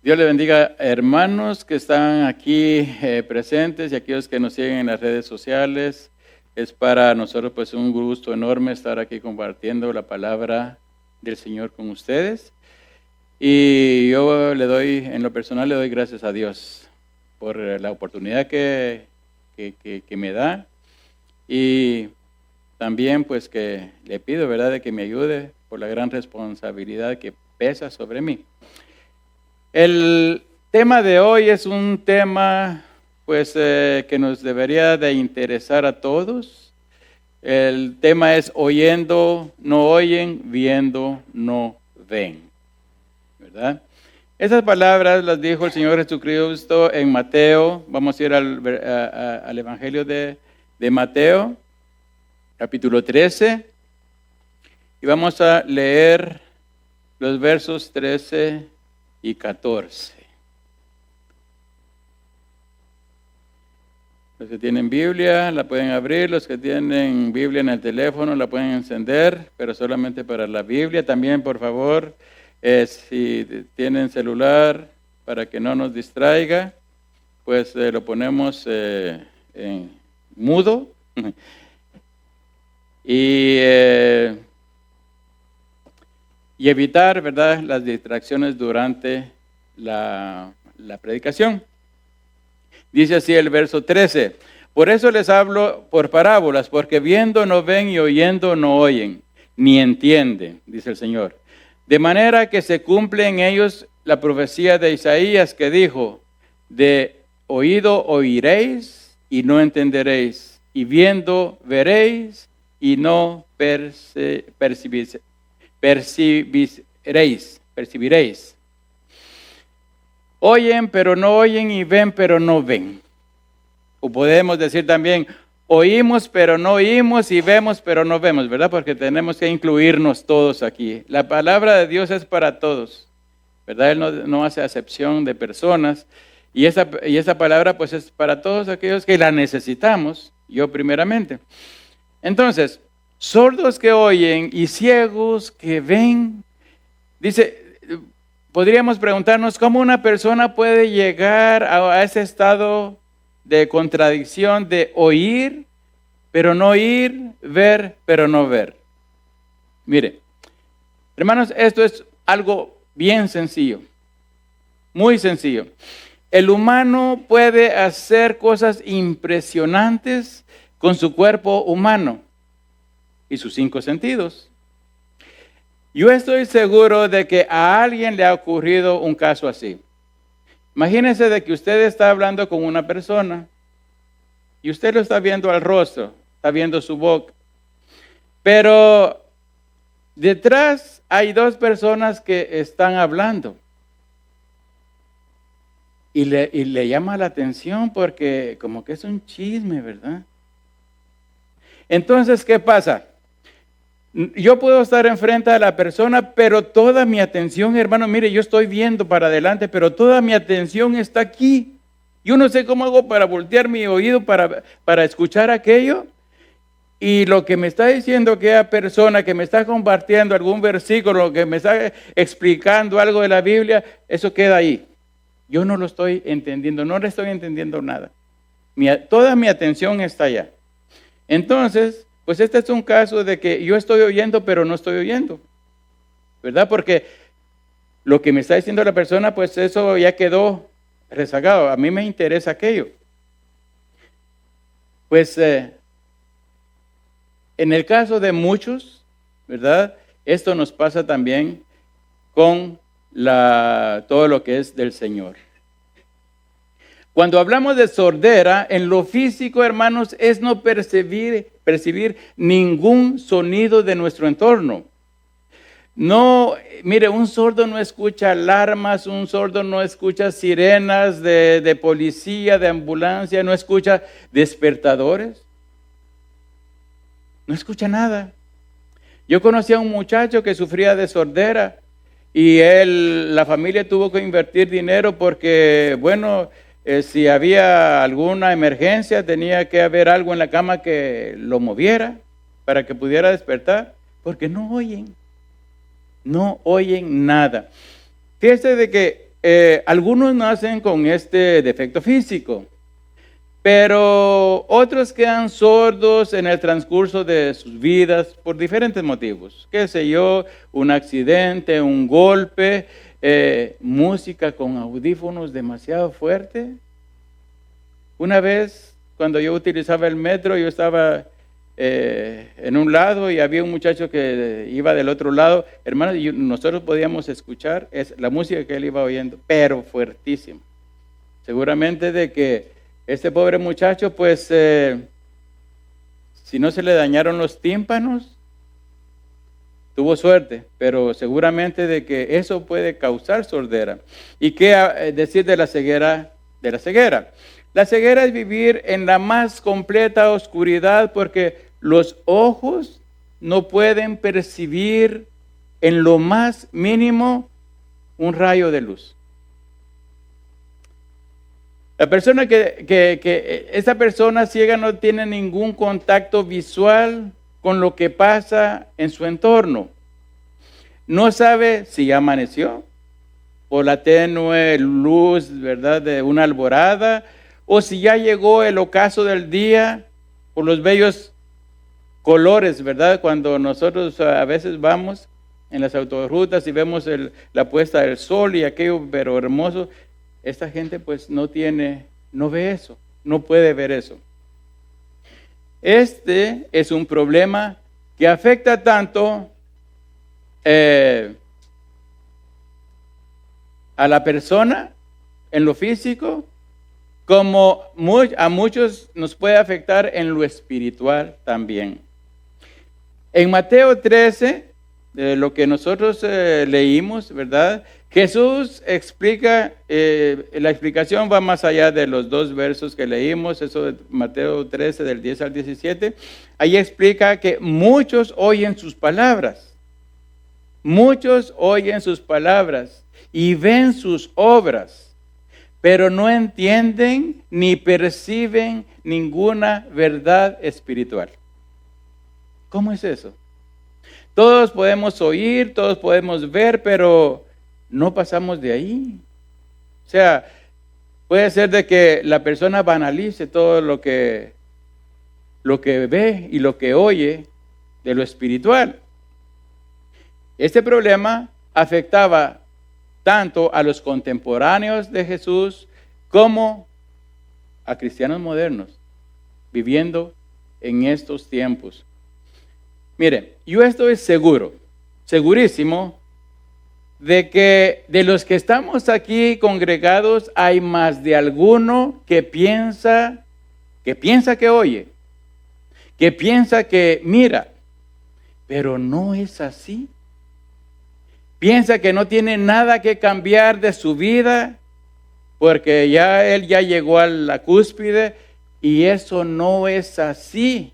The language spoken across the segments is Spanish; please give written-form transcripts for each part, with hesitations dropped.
Dios le bendiga, hermanos que están aquí presentes y aquellos que nos siguen en las redes sociales. Es para nosotros pues un gusto enorme estar aquí compartiendo la palabra del Señor con ustedes. Y yo en lo personal le doy gracias a Dios por la oportunidad que me da. Y también pues que le pido, ¿verdad?, de que me ayude por la gran responsabilidad que pesa sobre mí. El tema de hoy es un tema pues que nos debería de interesar a todos. El tema es oyendo, no oyen, viendo, no ven, ¿verdad? Esas palabras las dijo el Señor Jesucristo en Mateo. Vamos a ir al Evangelio de Mateo, capítulo 13, y vamos a leer los versos 13 y 14. Los que tienen Biblia la pueden abrir, los que tienen Biblia en el teléfono la pueden encender, pero solamente para la Biblia. También, por favor, si tienen celular, para que no nos distraiga, pues lo ponemos en mudo y evitar, ¿verdad?, las distracciones durante la predicación. Dice así el verso 13: por eso les hablo por parábolas, porque viendo no ven y oyendo no oyen, ni entienden, dice el Señor. De manera que se cumple en ellos la profecía de Isaías que dijo: de oído oiréis y no entenderéis, y viendo veréis y no percibiréis. Oyen, pero no oyen, y ven, pero no ven. O podemos decir también, oímos, pero no oímos, y vemos, pero no vemos, ¿verdad? Porque tenemos que incluirnos todos aquí. La palabra de Dios es para todos, ¿verdad? Él no hace acepción de personas. Y esa palabra pues es para todos aquellos que la necesitamos, yo primeramente. Entonces, sordos que oyen y ciegos que ven. Dice, podríamos preguntarnos cómo una persona puede llegar a ese estado de contradicción de oír, pero no oír, ver, pero no ver. Mire, hermanos, esto es algo bien sencillo, muy sencillo. El humano puede hacer cosas impresionantes con su cuerpo humano y sus 5 sentidos. Yo estoy seguro de que a alguien le ha ocurrido un caso así. Imagínese de que usted está hablando con una persona y usted lo está viendo al rostro, está viendo su boca. Pero detrás hay 2 personas que están hablando. Y le llama la atención porque como que es un chisme, ¿verdad? Entonces, ¿qué pasa? Yo puedo estar enfrente de la persona, pero toda mi atención, hermano, mire, yo estoy viendo para adelante, pero toda mi atención está aquí. Yo no sé cómo hago para voltear mi oído para escuchar aquello. Y lo que me está diciendo aquella persona que me está compartiendo algún versículo, que me está explicando algo de la Biblia, eso queda ahí. Yo no lo estoy entendiendo, no le estoy entendiendo nada. Toda mi atención está allá. Entonces, pues este es un caso de que yo estoy oyendo, pero no estoy oyendo, ¿verdad? Porque lo que me está diciendo la persona, pues eso ya quedó rezagado. A mí me interesa aquello. Pues en el caso de muchos, ¿verdad? Esto nos pasa también con todo lo que es del Señor. Cuando hablamos de sordera, en lo físico, hermanos, es no percibir ningún sonido de nuestro entorno. No, mire, un sordo no escucha alarmas, un sordo no escucha sirenas de policía, de ambulancia, no escucha despertadores. No escucha nada. Yo conocí a un muchacho que sufría de sordera y la familia tuvo que invertir dinero porque, bueno, si había alguna emergencia, tenía que haber algo en la cama que lo moviera para que pudiera despertar, porque no oyen nada. Fíjese de que algunos nacen con este defecto físico, pero otros quedan sordos en el transcurso de sus vidas por diferentes motivos. Qué sé yo, un accidente, un golpe, música con audífonos demasiado fuerte. Una vez, cuando yo utilizaba el metro, yo estaba en un lado y había un muchacho que iba del otro lado. Hermanos, nosotros podíamos escuchar la música que él iba oyendo, pero fuertísimo. Seguramente de que este pobre muchacho, pues, si no se le dañaron los tímpanos, tuvo suerte, pero seguramente de que eso puede causar sordera. ¿Y qué decir de la ceguera? De la ceguera. La ceguera es vivir en la más completa oscuridad porque los ojos no pueden percibir en lo más mínimo un rayo de luz. La persona esa persona ciega no tiene ningún contacto visual con lo que pasa en su entorno. No sabe si ya amaneció por la tenue luz, ¿verdad?, de una alborada, o si ya llegó el ocaso del día por los bellos colores, ¿verdad? Cuando nosotros a veces vamos en las autorrutas y vemos la puesta del sol y aquello, pero hermoso. Esta gente pues no ve eso, no puede ver eso. Este es un problema que afecta tanto a la persona en lo físico, como a muchos nos puede afectar en lo espiritual también. En Mateo 13, lo que nosotros leímos, ¿verdad?, Jesús explica, la explicación va más allá de los 2 versos que leímos, eso de Mateo 13, del 10 al 17. Ahí explica que muchos oyen sus palabras. Muchos oyen sus palabras y ven sus obras, pero no entienden ni perciben ninguna verdad espiritual. ¿Cómo es eso? Todos podemos oír, todos podemos ver, pero no pasamos de ahí. O sea, puede ser de que la persona banalice todo lo que ve y lo que oye de lo espiritual. Este problema afectaba tanto a los contemporáneos de Jesús como a cristianos modernos viviendo en estos tiempos. Mire, yo estoy segurísimo, de que de los que estamos aquí congregados hay más de alguno que piensa que oye, que piensa que mira, pero no es así. Piensa que no tiene nada que cambiar de su vida porque él ya llegó a la cúspide, y eso no es así.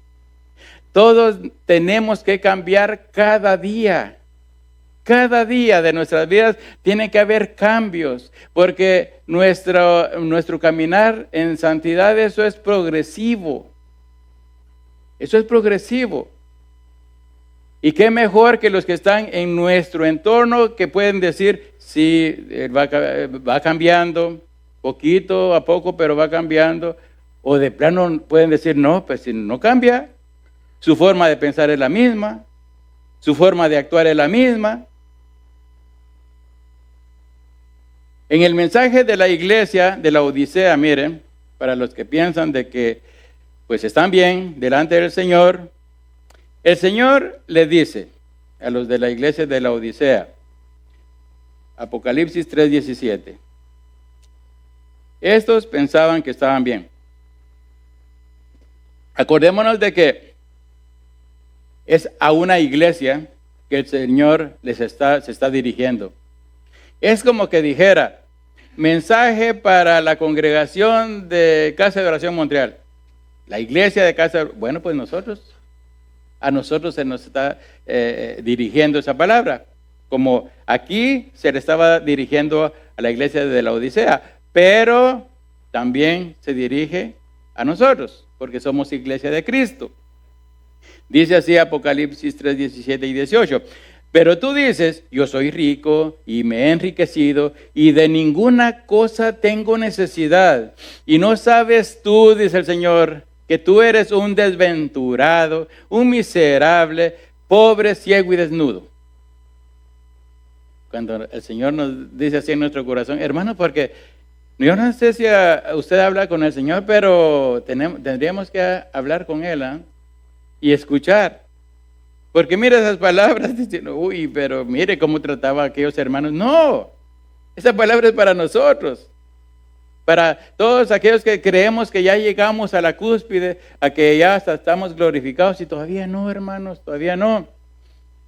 Todos tenemos que cambiar cada día. Cada día de nuestras vidas tiene que haber cambios, porque nuestro caminar en santidad, eso es progresivo. Eso es progresivo. Y qué mejor que los que están en nuestro entorno, que pueden decir, sí, va cambiando, poquito a poco, pero va cambiando. O de plano pueden decir, no, pues si no cambia, su forma de pensar es la misma, su forma de actuar es la misma. En el mensaje de la iglesia de la Odisea, miren, para los que piensan de que pues están bien delante del Señor, el Señor les dice a los de la iglesia de la Odisea, Apocalipsis 3:17, estos pensaban que estaban bien. Acordémonos de que es a una iglesia que el Señor se está dirigiendo. Es como que dijera, mensaje para la congregación de Casa de Oración Montreal. La iglesia de Casa de Oración, bueno, pues a nosotros se nos está dirigiendo esa palabra. Como aquí se le estaba dirigiendo a la iglesia de la Odisea, pero también se dirige a nosotros, porque somos iglesia de Cristo. Dice así Apocalipsis 3:17 y 18. Pero tú dices, yo soy rico y me he enriquecido y de ninguna cosa tengo necesidad. Y no sabes tú, dice el Señor, que tú eres un desventurado, un miserable, pobre, ciego y desnudo. Cuando el Señor nos dice así en nuestro corazón, hermano, porque yo no sé si usted habla con el Señor, pero tendríamos que hablar con Él y escuchar. Porque mira esas palabras, diciendo, uy, pero mire cómo trataba a aquellos hermanos. No, esa palabra es para nosotros. Para todos aquellos que creemos que ya llegamos a la cúspide, a que ya hasta estamos glorificados y todavía no, hermanos, todavía no.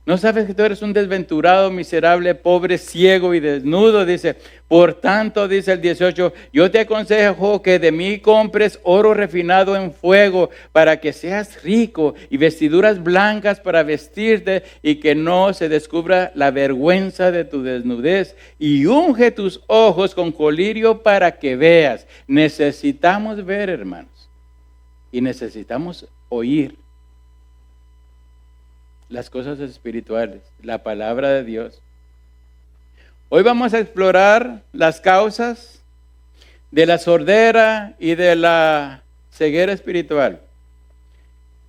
¿No sabes que tú eres un desventurado, miserable, pobre, ciego y desnudo? Dice, por tanto, dice el 18, yo te aconsejo que de mí compres oro refinado en fuego para que seas rico y vestiduras blancas para vestirte y que no se descubra la vergüenza de tu desnudez. Y unge tus ojos con colirio para que veas. Necesitamos ver, hermanos, y necesitamos oír las cosas espirituales, la palabra de Dios. Hoy vamos a explorar las causas de la sordera y de la ceguera espiritual.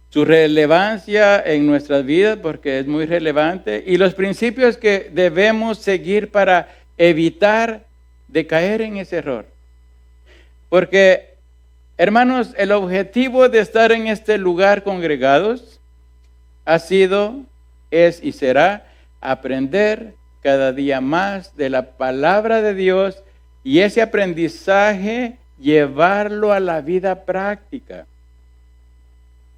Su relevancia en nuestras vidas, porque es muy relevante, y los principios que debemos seguir para evitar de caer en ese error. Porque, hermanos, el objetivo de estar en este lugar congregados ha sido, es y será aprender cada día más de la palabra de Dios y ese aprendizaje llevarlo a la vida práctica.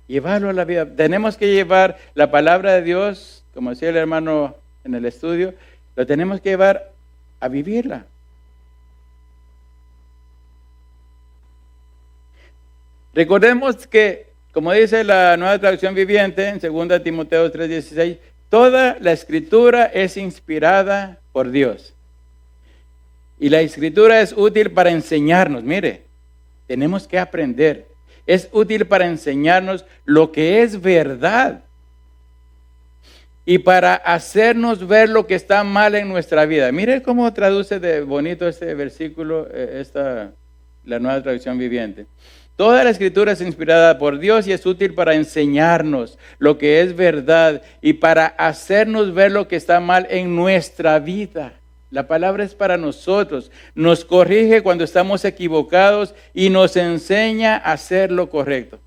Llevarlo a la vida. Tenemos que llevar la palabra de Dios, como decía el hermano en el estudio, lo tenemos que llevar a vivirla. Recordemos que, como dice la Nueva Traducción Viviente en 2 Timoteo 3:16, toda la Escritura es inspirada por Dios. Y la Escritura es útil para enseñarnos. Mire, tenemos que aprender. Es útil para enseñarnos lo que es verdad y para hacernos ver lo que está mal en nuestra vida. Mire cómo traduce de bonito este versículo, la Nueva Traducción Viviente. Toda la Escritura es inspirada por Dios y es útil para enseñarnos lo que es verdad y para hacernos ver lo que está mal en nuestra vida. La palabra es para nosotros. Nos corrige cuando estamos equivocados y nos enseña a hacer lo correcto.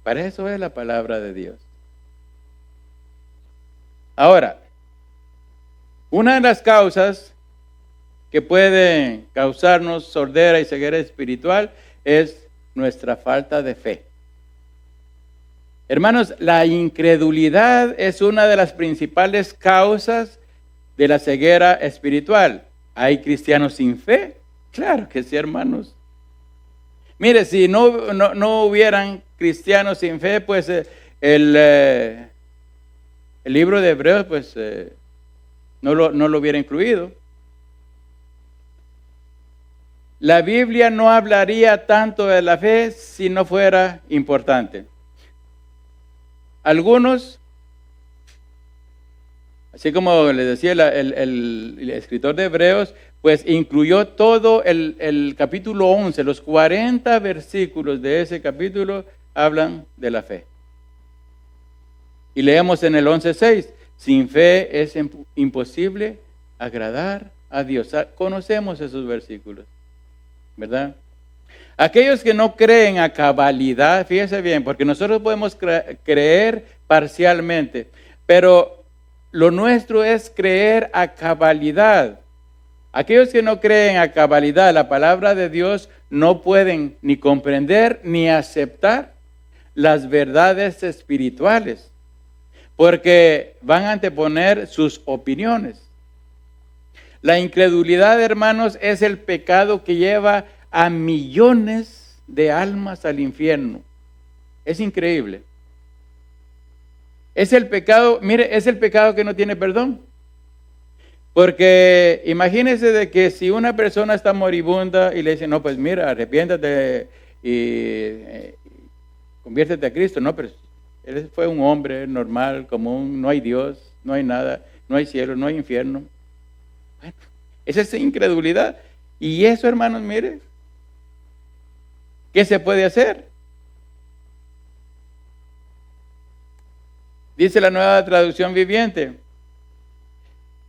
Para eso es la palabra de Dios. Ahora, una de las causas que pueden causarnos sordera y ceguera espiritual es nuestra falta de fe. Hermanos, la incredulidad es una de las principales causas de la ceguera espiritual. ¿Hay cristianos sin fe? Claro que sí, hermanos. Mire, si no hubieran cristianos sin fe, pues el libro de Hebreos pues no lo hubiera incluido. La Biblia no hablaría tanto de la fe si no fuera importante. Algunos, así como les decía el escritor de Hebreos, pues incluyó todo el capítulo 11, los 40 versículos de ese capítulo hablan de la fe. Y leemos en el 11:6, sin fe es imposible agradar a Dios. Conocemos esos versículos, ¿verdad? Aquellos que no creen a cabalidad, fíjense bien, porque nosotros podemos creer parcialmente, pero lo nuestro es creer a cabalidad. Aquellos que no creen a cabalidad la palabra de Dios no pueden ni comprender ni aceptar las verdades espirituales, porque van a anteponer sus opiniones. La incredulidad, hermanos, es el pecado que lleva a millones de almas al infierno. Es increíble. Es el pecado, mire, es el pecado que no tiene perdón. Porque imagínese de que si una persona está moribunda y le dice, no, pues mira, arrepiéntate y conviértete a Cristo. No, pero él fue un hombre normal, común, no hay Dios. no hay nada, no hay cielo, no hay infierno. Bueno, esa es incredulidad. Y eso, hermanos, mire, ¿qué se puede hacer? Dice la Nueva Traducción Viviente: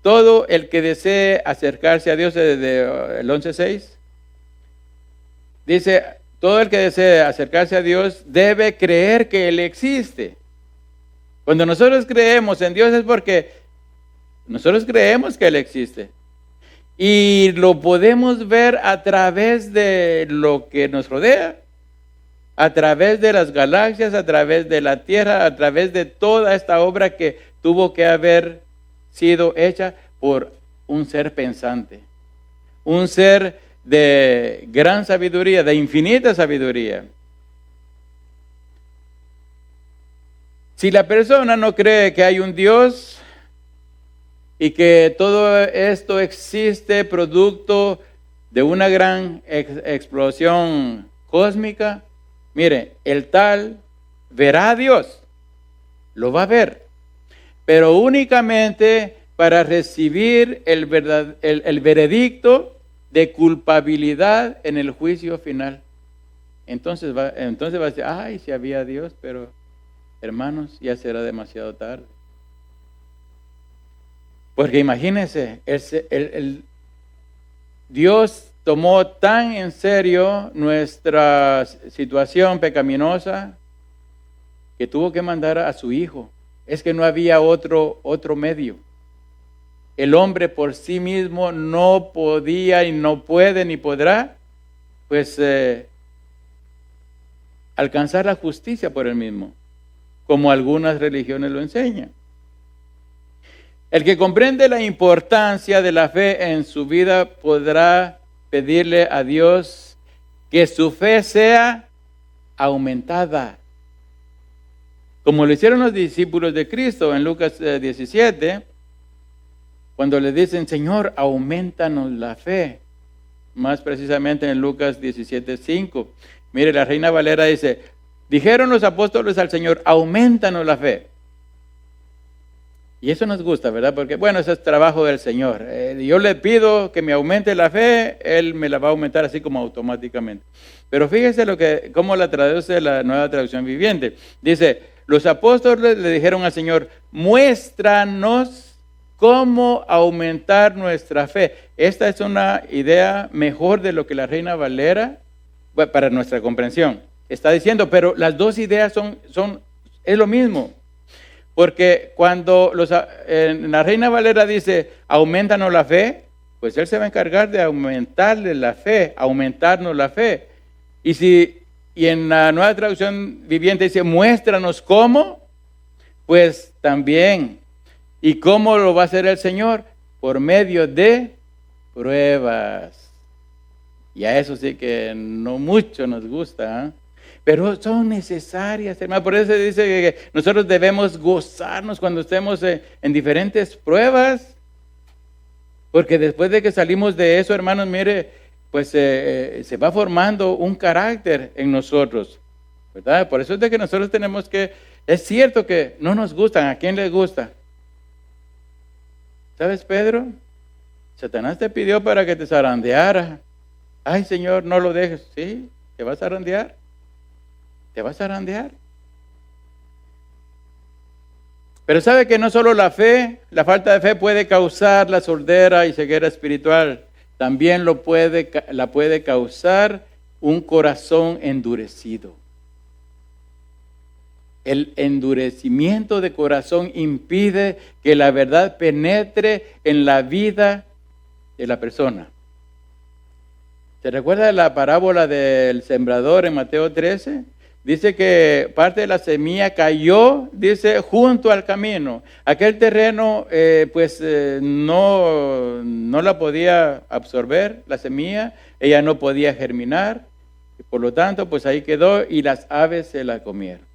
todo el que desee acercarse a Dios, desde el 11:6, dice, todo el que desee acercarse a Dios debe creer que Él existe. Cuando nosotros creemos en Dios es porque nosotros creemos que Él existe. Y lo podemos ver a través de lo que nos rodea, a través de las galaxias, a través de la Tierra, a través de toda esta obra que tuvo que haber sido hecha por un ser pensante, un ser de gran sabiduría, de infinita sabiduría. Si la persona no cree que hay un Dios y que todo esto existe producto de una gran explosión cósmica, mire, el tal verá a Dios, lo va a ver, pero únicamente para recibir el veredicto de culpabilidad en el juicio final. Entonces va a decir, ay, si había Dios, pero hermanos, ya será demasiado tarde. Porque imagínense, Dios tomó tan en serio nuestra situación pecaminosa que tuvo que mandar a su Hijo. Es que no había otro medio. El hombre por sí mismo no podía y no puede ni podrá, pues, alcanzar la justicia por él mismo, como algunas religiones lo enseñan. El que comprende la importancia de la fe en su vida podrá pedirle a Dios que su fe sea aumentada, como lo hicieron los discípulos de Cristo en Lucas 17, cuando le dicen, Señor, aumentanos la fe. Más precisamente en Lucas 17:5. Mire, la Reina Valera dice, dijeron los apóstoles al Señor, aumentanos la fe. Y eso nos gusta, ¿verdad? Porque, bueno, ese es trabajo del Señor. Yo le pido que me aumente la fe, Él me la va a aumentar así como automáticamente. Pero fíjese cómo la traduce la Nueva Traducción Viviente. Dice, los apóstoles le dijeron al Señor, muéstranos cómo aumentar nuestra fe. Esta es una idea mejor de lo que la Reina Valera, bueno, para nuestra comprensión, está diciendo, pero las dos ideas es lo mismo. Porque cuando en la Reina Valera dice, aumentanos la fe, pues Él se va a encargar de aumentarle la fe, aumentarnos la fe. Y en la Nueva Traducción Viviente dice, muéstranos cómo, pues también. ¿Y cómo lo va a hacer el Señor? Por medio de pruebas. Y a eso sí que no mucho nos gusta, ¿eh? Pero son necesarias, hermano. Por eso se dice que nosotros debemos gozarnos cuando estemos en diferentes pruebas. Porque después de que salimos de eso, hermanos, mire, pues se va formando un carácter en nosotros, ¿verdad? Por eso es de que nosotros tenemos que, es cierto que no nos gustan. ¿A quién les gusta? ¿Sabes, Pedro? Satanás te pidió para que te zarandeara. Ay, Señor, no lo dejes. Sí, te vas a zarandear. Te vas a zarandear. Pero sabe que no solo la falta de fe puede causar la sordera y ceguera espiritual. También la puede causar un corazón endurecido. El endurecimiento de corazón impide que la verdad penetre en la vida de la persona. ¿Se recuerda la parábola del sembrador en Mateo 13? Dice que parte de la semilla cayó, dice, junto al camino. Aquel terreno, no la podía absorber, la semilla. Ella no podía germinar. Y por lo tanto, pues ahí quedó y las aves se la comieron.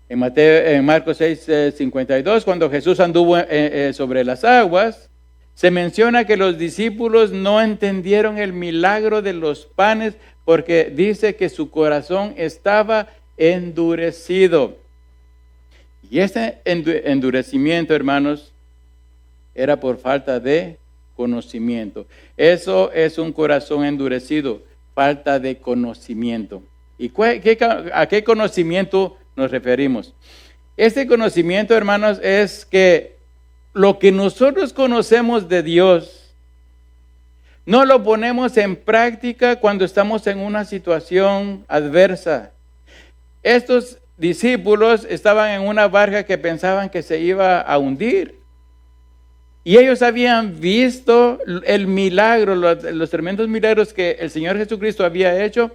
En Marcos 6:52, cuando Jesús anduvo sobre las aguas, se menciona que los discípulos no entendieron el milagro de los panes porque dice que su corazón estaba endurecido. Y este endurecimiento, hermanos, era por falta de conocimiento. Eso es un corazón endurecido, falta de conocimiento. ¿Y a qué conocimiento nos referimos? Este conocimiento, hermanos, es que lo que nosotros conocemos de Dios, no lo ponemos en práctica cuando estamos en una situación adversa. Estos discípulos estaban en una barca que pensaban que se iba a hundir. Y ellos habían visto el milagro, los tremendos milagros que el Señor Jesucristo había hecho.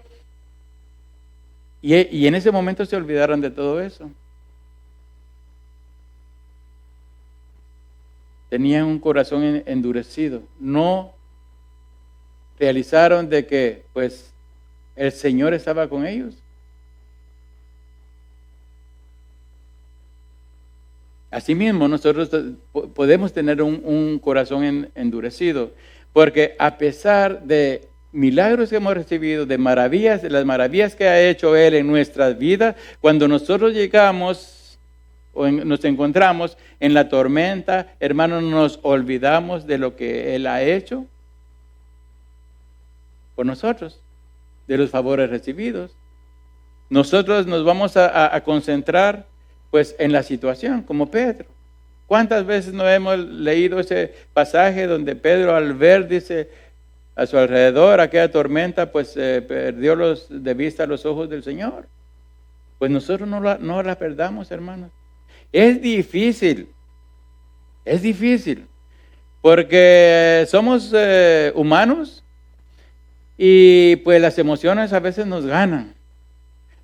Y en ese momento se olvidaron de todo eso. Tenían un corazón endurecido. No realizaron de que pues el Señor estaba con ellos. Asimismo, nosotros podemos tener un corazón endurecido, porque a pesar de milagros que hemos recibido, de maravillas, de las maravillas que ha hecho Él en nuestras vidas, cuando nosotros llegamos o nos encontramos en la tormenta, hermanos, nos olvidamos de lo que Él ha hecho por nosotros, de los favores recibidos. Nosotros nos vamos a concentrar pues en la situación, como Pedro. ¿Cuántas veces no hemos leído ese pasaje donde Pedro, al ver, dice, a su alrededor aquella tormenta, pues perdió de vista los ojos del Señor? Pues nosotros no la perdamos, hermanos. Es difícil, porque somos humanos y pues las emociones a veces nos ganan.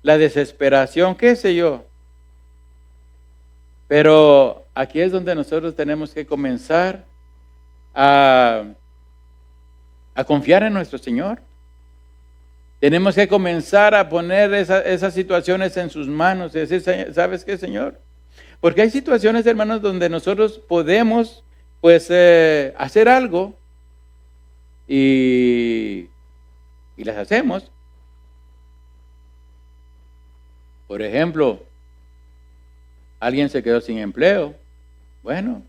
La desesperación, qué sé yo. Pero aquí es donde nosotros tenemos que comenzar a confiar en nuestro Señor. Tenemos que comenzar a poner esas situaciones en sus manos y decir, ¿sabes qué, Señor? Porque hay situaciones, hermanos, donde nosotros podemos pues hacer algo y las hacemos. Por ejemplo, alguien se quedó sin empleo. Bueno,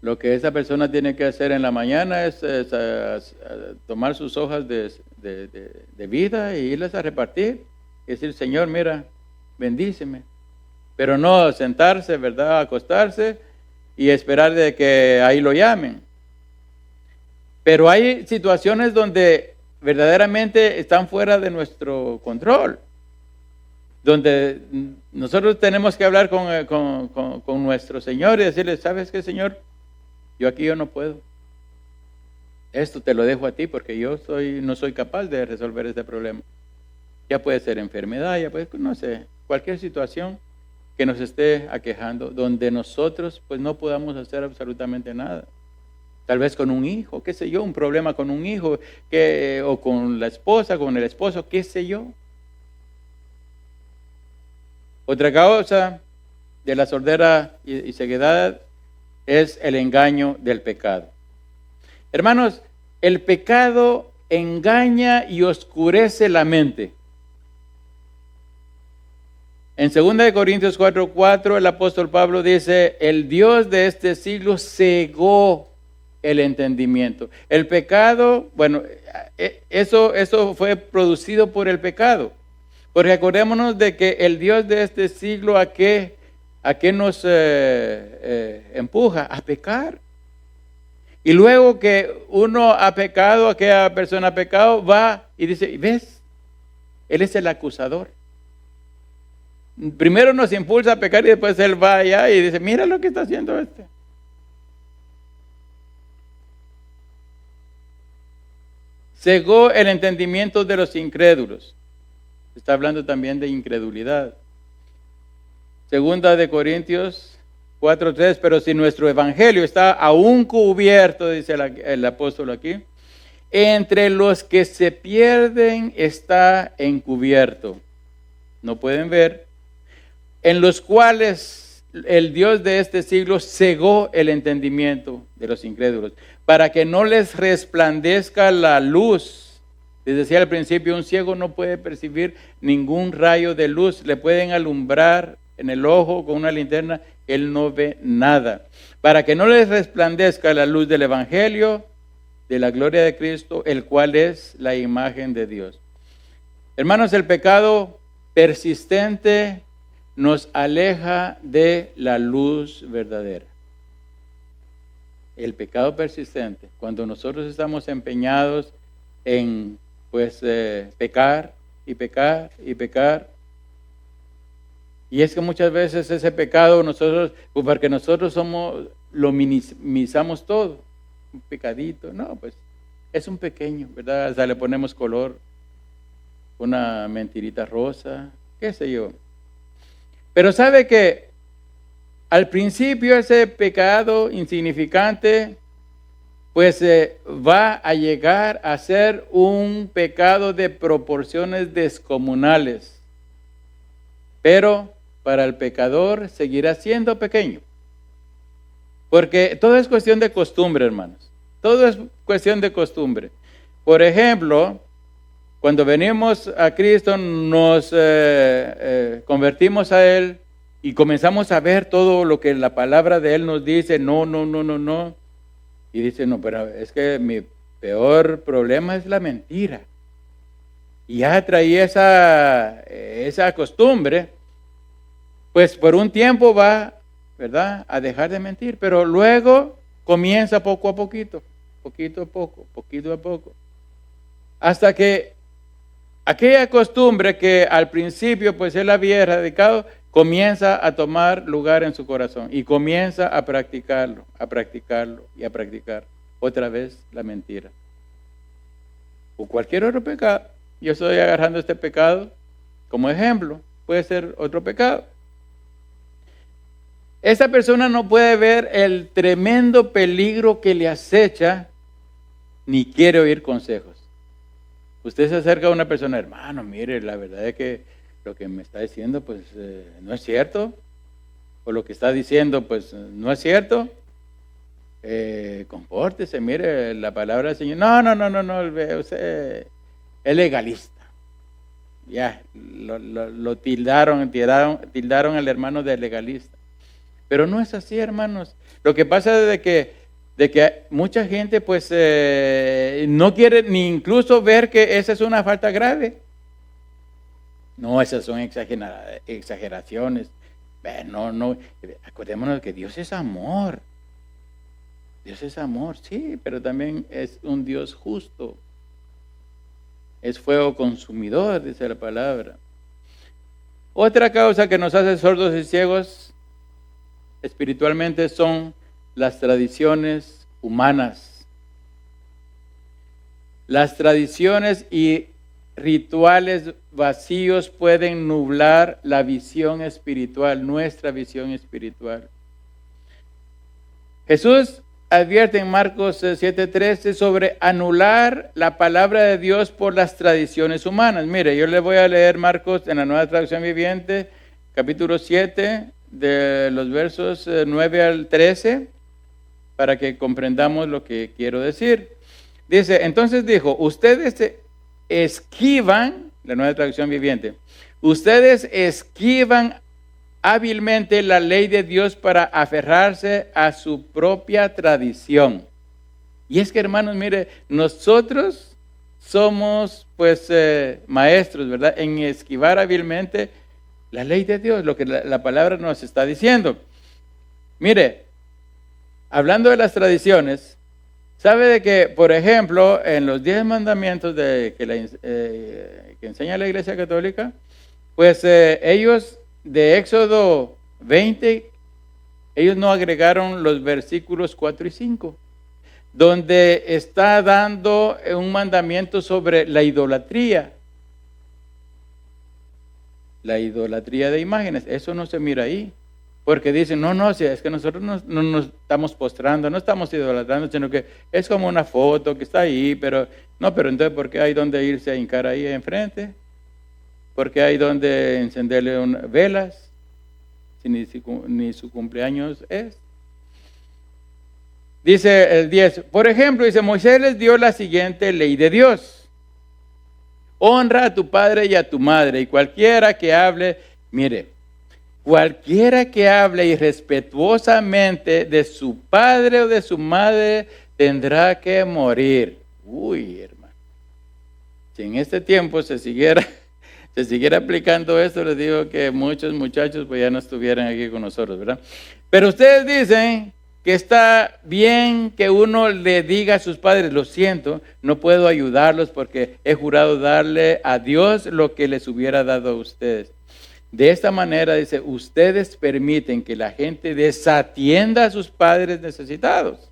lo que esa persona tiene que hacer en la mañana es tomar sus hojas de vida y irlas a repartir. Y decir, Señor, mira, bendíceme. Pero no sentarse, ¿verdad? Acostarse y esperar de que ahí lo llamen. Pero hay situaciones donde verdaderamente están fuera de nuestro control, donde nosotros tenemos que hablar con nuestro Señor y decirle, ¿sabes qué, Señor? Yo no puedo. Esto te lo dejo a ti porque no soy capaz de resolver este problema. Ya puede ser enfermedad, ya puede, no sé, cualquier situación que nos esté aquejando, donde nosotros pues no podamos hacer absolutamente nada. Tal vez con un hijo, qué sé yo, un problema con un hijo, o con la esposa, con el esposo, qué sé yo. Otra causa de la sordera y ceguedad es el engaño del pecado. Hermanos, el pecado engaña y oscurece la mente. En 2 Corintios 4:4 el apóstol Pablo dice, el Dios de este siglo cegó el entendimiento. El pecado, bueno, eso fue producido por el pecado. Porque acordémonos de que el Dios de este siglo ¿a qué nos empuja? A pecar. Y luego que uno ha pecado, aquella persona ha pecado, va y dice, ¿ves? Él es el acusador. Primero nos impulsa a pecar y después él va allá y dice, mira lo que está haciendo este. Cegó el entendimiento de los incrédulos. Está hablando también de incredulidad. 2 Corintios 4:3, pero si nuestro evangelio está aún cubierto, dice el apóstol aquí, entre los que se pierden está encubierto. No pueden ver. En los cuales el Dios de este siglo cegó el entendimiento de los incrédulos, para que no les resplandezca la luz. Les decía al principio, un ciego no puede percibir ningún rayo de luz, le pueden alumbrar en el ojo con una linterna, él no ve nada. Para que no les resplandezca la luz del Evangelio, de la gloria de Cristo, el cual es la imagen de Dios. Hermanos, el pecado persistente nos aleja de la luz verdadera. El pecado persistente, cuando nosotros estamos empeñados en pecar y pecar y pecar. Y es que muchas veces ese pecado nosotros, pues porque nosotros lo minimizamos todo. Un pecadito, no, pues es un pequeño, ¿verdad? Hasta le ponemos color, una mentirita rosa, qué sé yo. Pero sabe que al principio ese pecado insignificante pues va a llegar a ser un pecado de proporciones descomunales. Pero para el pecador seguirá siendo pequeño. Porque todo es cuestión de costumbre, hermanos. Todo es cuestión de costumbre. Por ejemplo, cuando venimos a Cristo, nos convertimos a Él y comenzamos a ver todo lo que la palabra de Él nos dice, no. Y dice, no, pero es que mi peor problema es la mentira. Y ya traía esa costumbre, pues por un tiempo va, ¿verdad?, a dejar de mentir, pero luego comienza poco a poquito a poco, hasta que aquella costumbre que al principio pues él había erradicado, comienza a tomar lugar en su corazón y comienza a practicarlo y a practicar otra vez la mentira. O cualquier otro pecado. Yo estoy agarrando este pecado como ejemplo. Puede ser otro pecado. Esta persona no puede ver el tremendo peligro que le acecha ni quiere oír consejos. Usted se acerca a una persona, hermano, mire, la verdad es que lo que me está diciendo pues no es cierto, o lo que está diciendo pues no es cierto. Compórtese, mire la palabra del Señor. No, usted es legalista. Ya, lo tildaron al hermano de legalista. Pero no es así, hermanos. Lo que pasa es de que mucha gente pues no quiere ni incluso ver que esa es una falta grave. No, esas son exageraciones. No. Acordémonos que Dios es amor. Dios es amor, sí, pero también es un Dios justo. Es fuego consumidor, dice la palabra. Otra causa que nos hace sordos y ciegos espiritualmente son las tradiciones humanas. Las tradiciones y rituales vacíos pueden nublar la visión espiritual, nuestra visión espiritual. Jesús advierte en Marcos 7:13 sobre anular la palabra de Dios por las tradiciones humanas. Mire, yo le voy a leer Marcos en la Nueva Traducción Viviente, capítulo 7, de los versos 9 al 13, para que comprendamos lo que quiero decir. Dice, entonces dijo, ustedes esquivan, la Nueva Traducción Viviente, ustedes esquivan hábilmente la ley de Dios para aferrarse a su propia tradición. Y es que, hermanos, mire, nosotros somos pues maestros, ¿verdad?, en esquivar hábilmente la ley de Dios, lo que la palabra nos está diciendo. Mire, hablando de las tradiciones, sabe de que, por ejemplo, en los 10 mandamientos que enseña la Iglesia Católica, pues ellos de Éxodo 20, ellos no agregaron los versículos 4 y 5, donde está dando un mandamiento sobre la idolatría. La idolatría de imágenes, eso no se mira ahí. Porque dicen, no, es que nosotros no nos estamos postrando, no estamos idolatrando, sino que es como una foto que está ahí, pero entonces, ¿por qué hay donde irse a hincar ahí enfrente? ¿Por qué hay donde encenderle velas? Si ni su cumpleaños es. Dice el 10, por ejemplo, dice, Moisés les dio la siguiente ley de Dios. Honra a tu padre y a tu madre, y cualquiera que hable, mire, Cualquiera que hable irrespetuosamente de su padre o de su madre tendrá que morir. Uy, hermano. Si en este tiempo se siguiera aplicando esto, les digo que muchos muchachos pues ya no estuvieran aquí con nosotros, ¿verdad? Pero ustedes dicen que está bien que uno le diga a sus padres, lo siento, no puedo ayudarlos porque he jurado darle a Dios lo que les hubiera dado a ustedes. De esta manera, dice, ustedes permiten que la gente desatienda a sus padres necesitados.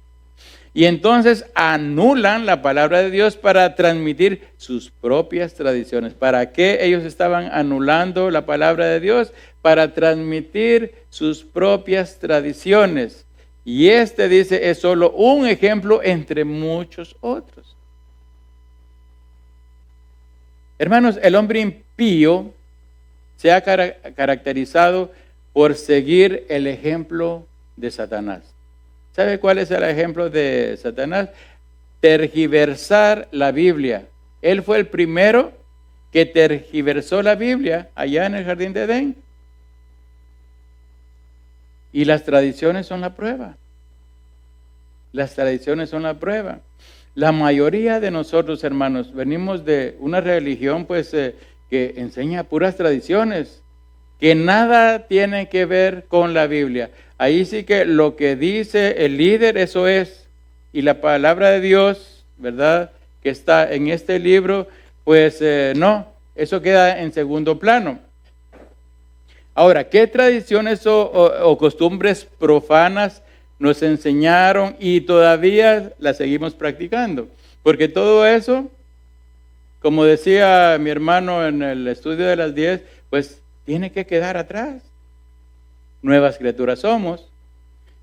Y entonces anulan la palabra de Dios para transmitir sus propias tradiciones. ¿Para qué ellos estaban anulando la palabra de Dios? Para transmitir sus propias tradiciones. Y este, dice, es solo un ejemplo entre muchos otros. Hermanos, el hombre impío se ha caracterizado por seguir el ejemplo de Satanás. ¿Sabe cuál es el ejemplo de Satanás? Tergiversar la Biblia. Él fue el primero que tergiversó la Biblia allá en el jardín de Edén. Y las tradiciones son la prueba. Las tradiciones son la prueba. La mayoría de nosotros, hermanos, venimos de una religión pues que enseña puras tradiciones, que nada tiene que ver con la Biblia. Ahí sí que lo que dice el líder, eso es. Y la palabra de Dios, ¿verdad?, que está en este libro, pues no, eso queda en segundo plano. Ahora, ¿qué tradiciones o costumbres profanas nos enseñaron y todavía las seguimos practicando? Porque todo eso, como decía mi hermano en el estudio de las 10, pues tiene que quedar atrás. Nuevas criaturas somos.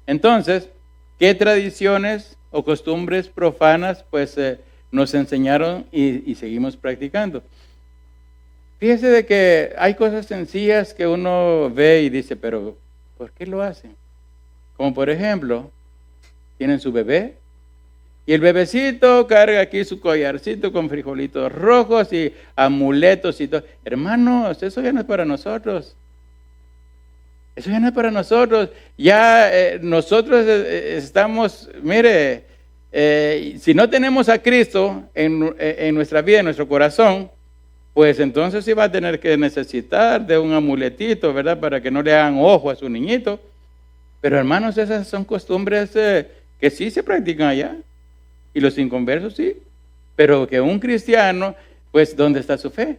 Entonces, ¿qué tradiciones o costumbres profanas pues nos enseñaron y seguimos practicando? Fíjese de que hay cosas sencillas que uno ve y dice, pero ¿por qué lo hacen? Como por ejemplo, tienen su bebé y el bebecito carga aquí su collarcito con frijolitos rojos y amuletos y todo. Hermanos, eso ya no es para nosotros. Eso ya no es para nosotros. Ya nosotros estamos, mire, si no tenemos a Cristo en nuestra vida, en nuestro corazón, pues entonces sí va a tener que necesitar de un amuletito, ¿verdad? Para que no le hagan ojo a su niñito. Pero hermanos, esas son costumbres que sí se practican allá. Y los inconversos sí. Pero que un cristiano, pues, ¿dónde está su fe?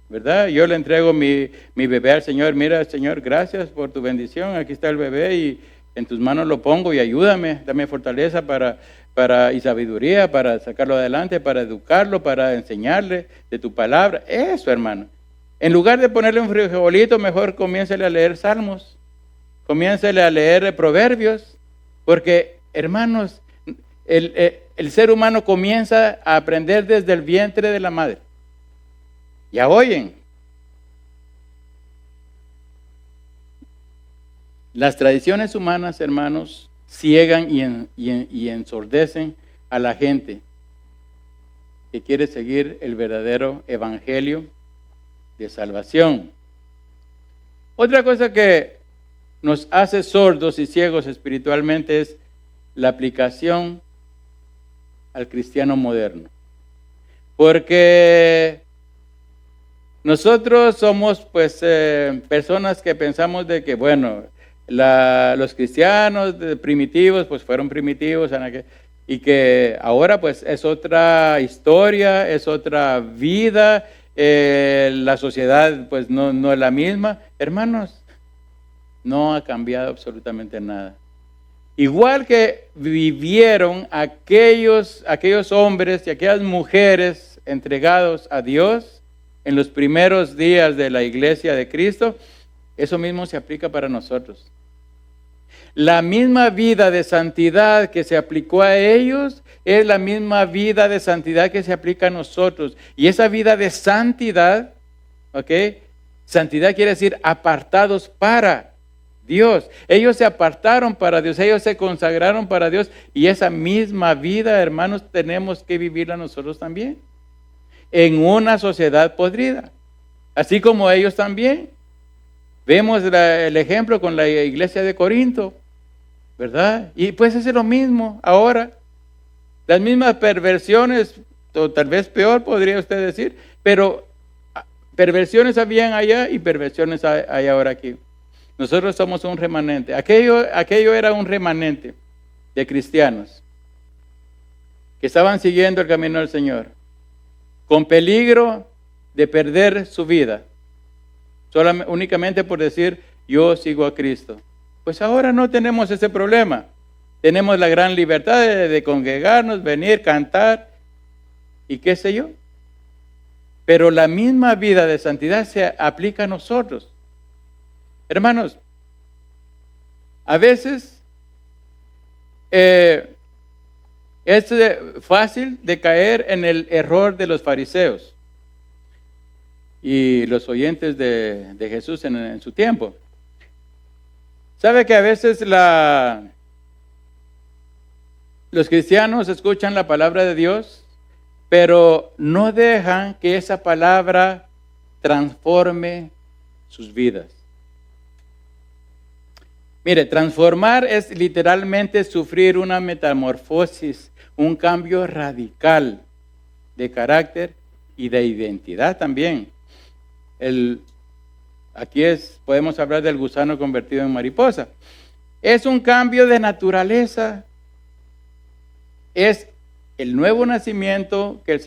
¿Verdad? Yo le entrego mi bebé al Señor. Mira, Señor, gracias por tu bendición. Aquí está el bebé y en tus manos lo pongo y ayúdame. Dame fortaleza y sabiduría para sacarlo adelante, para educarlo, para enseñarle de tu palabra. Eso, hermano. En lugar de ponerle un frijolito, mejor comiéncele a leer Salmos. Comiéncele a leer Proverbios. Porque, hermanos, el ser humano comienza a aprender desde el vientre de la madre. Ya oyen. Las tradiciones humanas, hermanos, ciegan y ensordecen a la gente que quiere seguir el verdadero evangelio de salvación. Otra cosa que nos hace sordos y ciegos espiritualmente es la aplicación al cristiano moderno. Porque nosotros somos pues personas que pensamos de que, bueno, los cristianos primitivos pues fueron primitivos y que ahora pues es otra historia, es otra vida, la sociedad pues no es la misma. Hermanos, no ha cambiado absolutamente nada. Igual que vivieron aquellos hombres y aquellas mujeres entregados a Dios en los primeros días de la iglesia de Cristo, eso mismo se aplica para nosotros. La misma vida de santidad que se aplicó a ellos es la misma vida de santidad que se aplica a nosotros. Y esa vida de santidad, ¿ok? Santidad quiere decir apartados para Dios. Ellos se apartaron para Dios, ellos se consagraron para Dios. Y esa misma vida, hermanos, tenemos que vivirla nosotros también. En una sociedad podrida. Así como ellos también. Vemos el ejemplo con la iglesia de Corinto, ¿verdad? Y pues es lo mismo ahora. Las mismas perversiones, o tal vez peor podría usted decir, pero perversiones habían allá y perversiones hay ahora aquí. Nosotros somos un remanente. Aquello era un remanente de cristianos que estaban siguiendo el camino del Señor, con peligro de perder su vida, únicamente por decir, yo sigo a Cristo. Pues ahora no tenemos ese problema. Tenemos la gran libertad de congregarnos, venir, cantar y qué sé yo. Pero la misma vida de santidad se aplica a nosotros. Hermanos, a veces es fácil de caer en el error de los fariseos y los oyentes de Jesús en su tiempo. ¿Sabe que a veces los cristianos escuchan la palabra de Dios, pero no dejan que esa palabra transforme sus vidas? Mire, transformar es literalmente sufrir una metamorfosis, un cambio radical de carácter y de identidad también. Aquí podemos hablar del gusano convertido en mariposa. Es un cambio de naturaleza. Es el nuevo nacimiento que del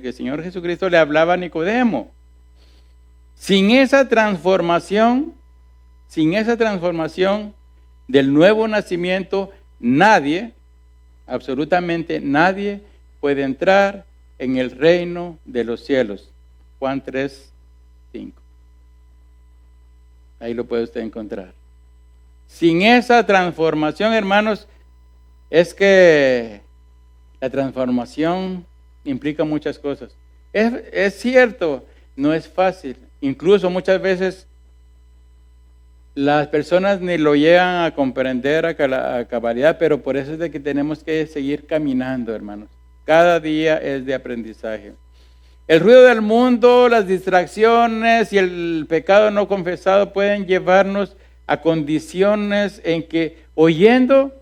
que el Señor Jesucristo le hablaba a Nicodemo. Sin esa transformación del nuevo nacimiento, nadie, absolutamente nadie, puede entrar en el reino de los cielos. Juan 3:5. Ahí lo puede usted encontrar. Sin esa transformación, hermanos, es que la transformación implica muchas cosas. Es cierto, no es fácil. Incluso muchas veces las personas ni lo llegan a comprender a cabalidad, pero por eso es de que tenemos que seguir caminando, hermanos. Cada día es de aprendizaje. El ruido del mundo, las distracciones y el pecado no confesado pueden llevarnos a condiciones en que oyendo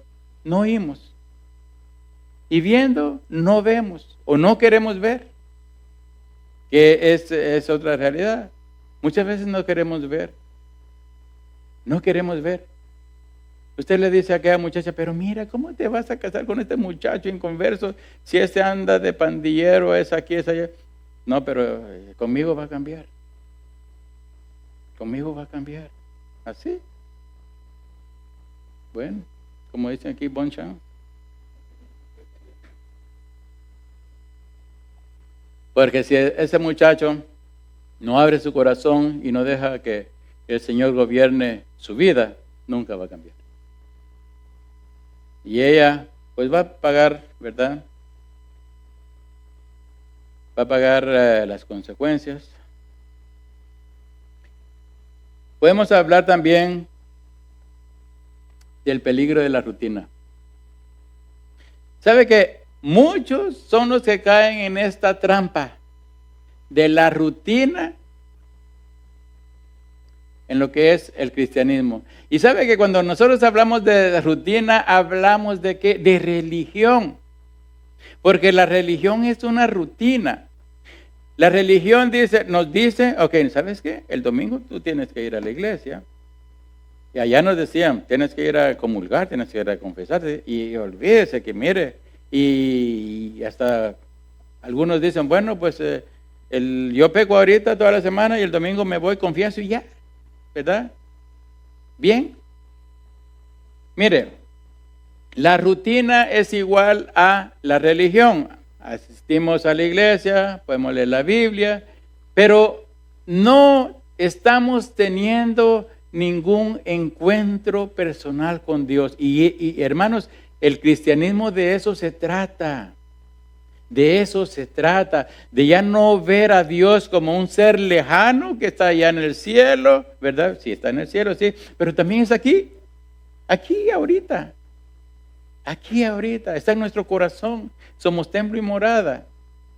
no oímos y viendo no vemos o no queremos ver, que es otra realidad. Muchas veces no queremos ver. No queremos ver. Usted le dice a aquella muchacha, pero mira, ¿cómo te vas a casar con este muchacho inconverso si este anda de pandillero, es aquí, es allá? No, pero conmigo va a cambiar. Conmigo va a cambiar. ¿Así? Bueno, como dicen aquí, bon chance. Porque si ese muchacho no abre su corazón y no deja que el Señor gobierne su vida, nunca va a cambiar. Y ella, pues va a pagar, ¿verdad? Va a pagar las consecuencias. Podemos hablar también del peligro de la rutina. ¿Sabe que muchos son los que caen en esta trampa de la rutina en lo que es el cristianismo? Y sabe que cuando nosotros hablamos de rutina, hablamos de ¿qué? De religión. Porque la religión es una rutina. La religión nos dice, ok, ¿sabes qué? El domingo tú tienes que ir a la iglesia. Y allá nos decían, tienes que ir a comulgar, tienes que ir a confesarte. Y olvídese que mire, y hasta algunos dicen, bueno, pues yo peco ahorita toda la semana y el domingo me voy, confieso y ya, ¿verdad? Bien. Mire, la rutina es igual a la religión. Asistimos a la iglesia, podemos leer la Biblia, pero no estamos teniendo ningún encuentro personal con Dios. Y hermanos, el cristianismo de eso se trata. De eso se trata, de ya no ver a Dios como un ser lejano que está allá en el cielo, ¿verdad? Sí, está en el cielo, sí, pero también es aquí ahorita. Aquí ahorita, está en nuestro corazón. Somos templo y morada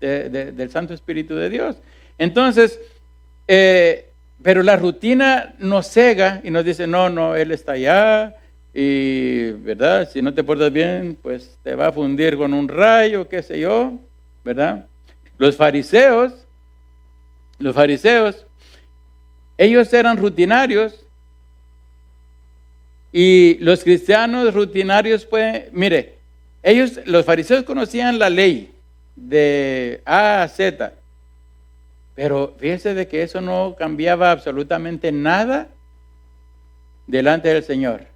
del Santo Espíritu de Dios. Entonces, Pero la rutina nos cega y nos dice, no, él está allá y, ¿verdad? Si no te portas bien, pues te va a fundir con un rayo, qué sé yo, ¿verdad? Los fariseos, ellos eran rutinarios y los cristianos rutinarios, pues, mire, los fariseos conocían la ley de A a Z, pero fíjese de que eso no cambiaba absolutamente nada delante del Señor.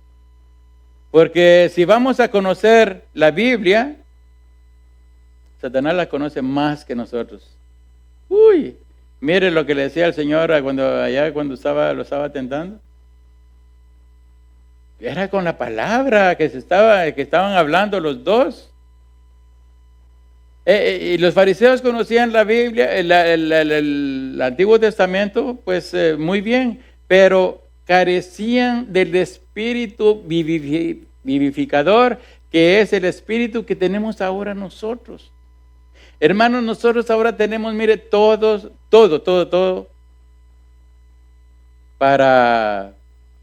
Porque si vamos a conocer la Biblia, Satanás la conoce más que nosotros. Uy, mire lo que le decía el Señor cuando lo estaba tentando. Era con la palabra que estaban hablando los dos. Y los fariseos conocían la Biblia, el Antiguo Testamento, pues muy bien, pero carecían del espíritu vivificador, que es el espíritu que tenemos ahora nosotros. Hermanos, nosotros ahora tenemos, mire, todo para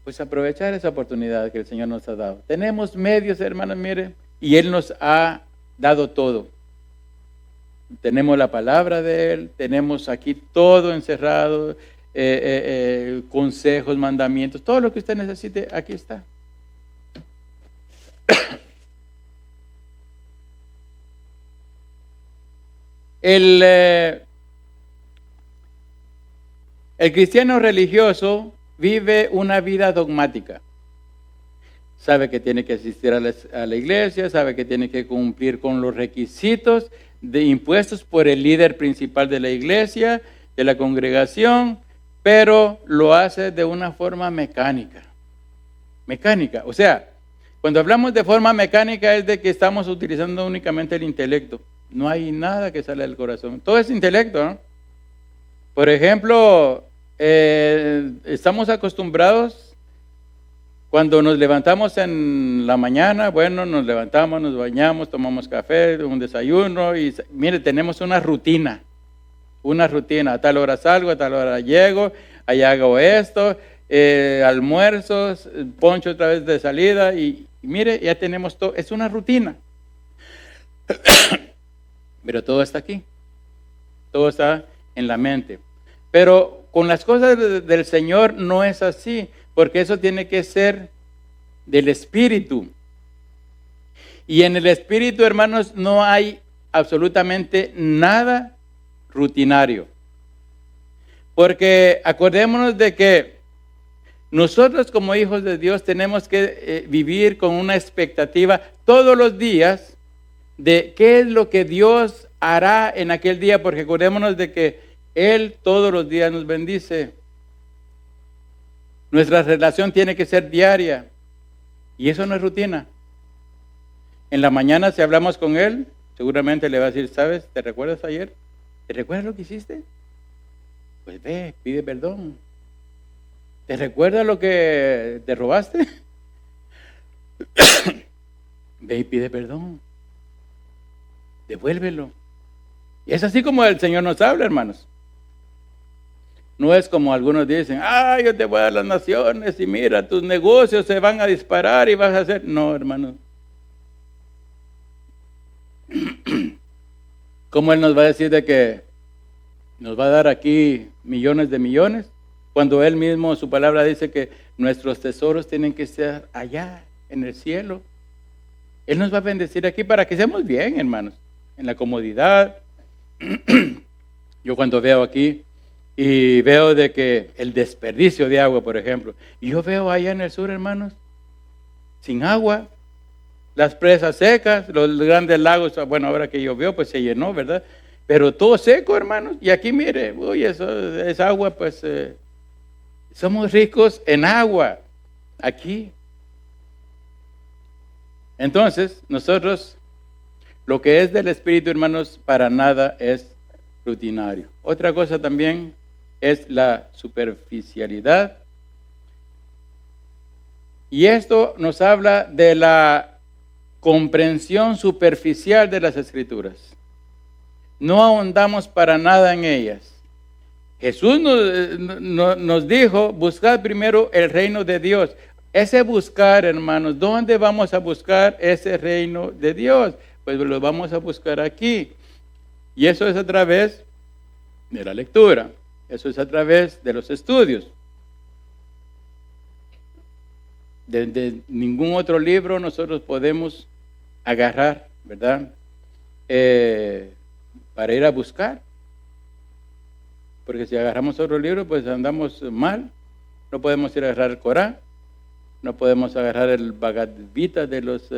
pues aprovechar esa oportunidad que el Señor nos ha dado. Tenemos medios, hermanos, mire, y Él nos ha dado todo. Tenemos la palabra de Él, tenemos aquí todo encerrado, consejos, mandamientos, todo lo que usted necesite, aquí está. El cristiano religioso vive una vida dogmática. Sabe que tiene que asistir a la iglesia, sabe que tiene que cumplir con los requisitos impuestos por el líder principal de la iglesia, de la congregación, pero lo hace de una forma mecánica. O sea, cuando hablamos de forma mecánica es de que estamos utilizando únicamente el intelecto. No hay nada que sale del corazón. Todo es intelecto, ¿no? Por ejemplo, estamos acostumbrados cuando nos levantamos en la mañana, bueno, nos levantamos, nos bañamos, tomamos café, un desayuno y mire, tenemos una rutina, a tal hora salgo, a tal hora llego, allá hago esto, almuerzos, poncho otra vez de salida y mire, ya tenemos todo, es una rutina. Pero todo está aquí, todo está en la mente. Pero con las cosas del Señor no es así, porque eso tiene que ser del Espíritu. Y en el Espíritu, hermanos, no hay absolutamente nada rutinario. Porque acordémonos de que nosotros como hijos de Dios tenemos que vivir con una expectativa todos los días de qué es lo que Dios hará en aquel día, porque acordémonos de que Él todos los días nos bendice. Nuestra relación tiene que ser diaria y eso no es rutina. En la mañana si hablamos con Él, seguramente le va a decir, ¿sabes? ¿Te recuerdas ayer? ¿Te recuerdas lo que hiciste? Pues ve, pide perdón. ¿Te recuerdas lo que te robaste? Ve y pide perdón. Devuélvelo. Y es así como el Señor nos habla, hermanos. No es como algunos dicen, yo te voy a dar las naciones y mira, tus negocios se van a disparar y vas a hacer. No, hermano. ¿Cómo Él nos va a decir de que nos va a dar aquí millones de millones? Cuando Él mismo, su palabra dice que nuestros tesoros tienen que estar allá, en el cielo. Él nos va a bendecir aquí para que seamos bien, hermanos, en la comodidad. Yo cuando veo aquí y veo de que el desperdicio de agua, por ejemplo, y yo veo allá en el sur, hermanos, sin agua, las presas secas, los grandes lagos, bueno, ahora que llovió, pues se llenó, ¿verdad? Pero todo seco, hermanos, y aquí mire, uy, eso es agua, pues somos ricos en agua, aquí. Entonces, nosotros, lo que es del Espíritu, hermanos, para nada es rutinario. Otra cosa también es la superficialidad. Y esto nos habla de la comprensión superficial de las Escrituras. No ahondamos para nada en ellas. Jesús nos dijo, buscad primero el reino de Dios. Ese buscar, hermanos, ¿dónde vamos a buscar ese reino de Dios? Pues lo vamos a buscar aquí. Y eso es a través de la lectura. Eso es a través de los estudios. De ningún otro libro nosotros podemos agarrar, ¿verdad? Para ir a buscar. Porque si agarramos otro libro, pues andamos mal. No podemos ir a agarrar el Corán. No podemos agarrar el Bhagavad Gita de los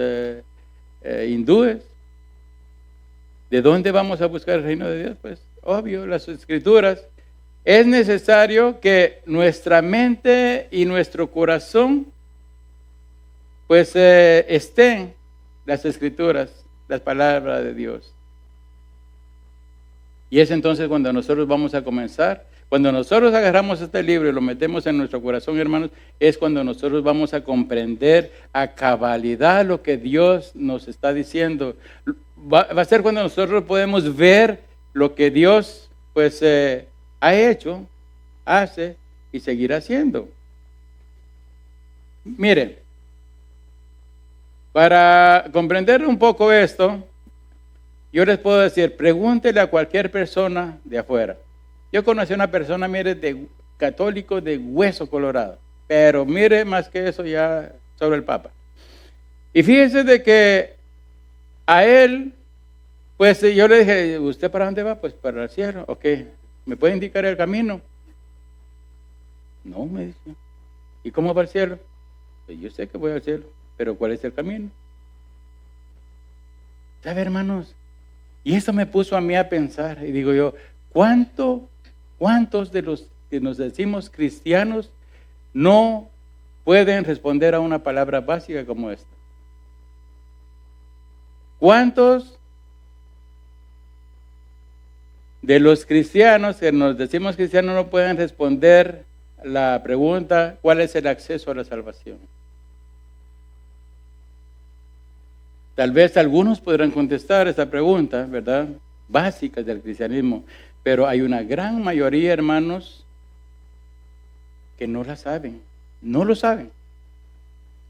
hindúes. ¿De dónde vamos a buscar el reino de Dios? Pues obvio, las escrituras. Es necesario que nuestra mente y nuestro corazón pues estén las escrituras, las palabras de Dios. Y es entonces cuando nosotros vamos a comenzar. Cuando nosotros agarramos este libro y lo metemos en nuestro corazón, hermanos, es cuando nosotros vamos a comprender a cabalidad lo que Dios nos está diciendo. Va a ser cuando nosotros podemos ver lo que Dios pues ha hecho, hace y seguirá haciendo. Miren, para comprender un poco esto, yo les puedo decir, pregúntele a cualquier persona de afuera. Yo conocí a una persona, mire, católico de hueso colorado, pero mire más que eso ya sobre el Papa. Y fíjense de que a él, pues yo le dije, ¿usted para dónde va? Pues para el cielo. Ok, ¿me puede indicar el camino? No, me dice. ¿Y cómo va al cielo? Pues yo sé que voy al cielo, pero ¿cuál es el camino? ¿Sabe, hermanos? Y eso me puso a mí a pensar, y digo yo, ¿cuántos de los que nos decimos cristianos no pueden responder a una palabra básica como esta? ¿Cuántos de los cristianos que nos decimos cristianos no pueden responder la pregunta, ¿cuál es el acceso a la salvación? Tal vez algunos podrán contestar esta pregunta, ¿verdad? Básica del cristianismo, pero hay una gran mayoría, hermanos, que no la saben, no lo saben.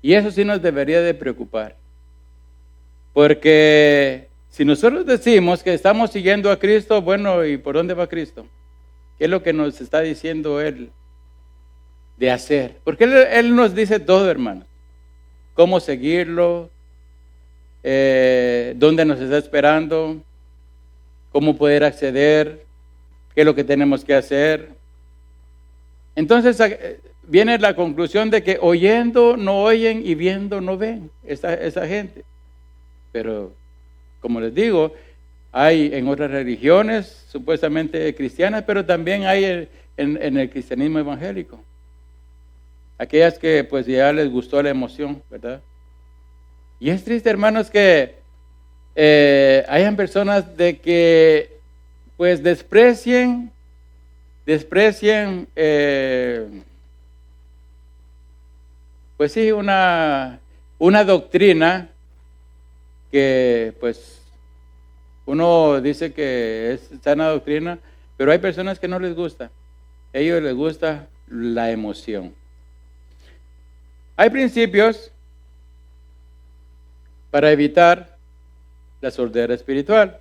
Y eso sí nos debería de preocupar. Porque si nosotros decimos que estamos siguiendo a Cristo, bueno, ¿y por dónde va Cristo? ¿Qué es lo que nos está diciendo Él de hacer? Porque Él nos dice todo, hermanos. Cómo seguirlo, dónde nos está esperando, cómo poder acceder, qué es lo que tenemos que hacer. Entonces viene la conclusión de que oyendo no oyen y viendo no ven esa gente. Pero como les digo, hay en otras religiones supuestamente cristianas, pero también hay en el cristianismo evangélico. Aquellas que pues ya les gustó la emoción, ¿verdad? Y es triste, hermanos, que hayan personas de que pues desprecien pues sí, una doctrina que pues uno dice que es sana doctrina, pero hay personas que no les gusta. A ellos les gusta la emoción. Hay principios para evitar la sordera espiritual.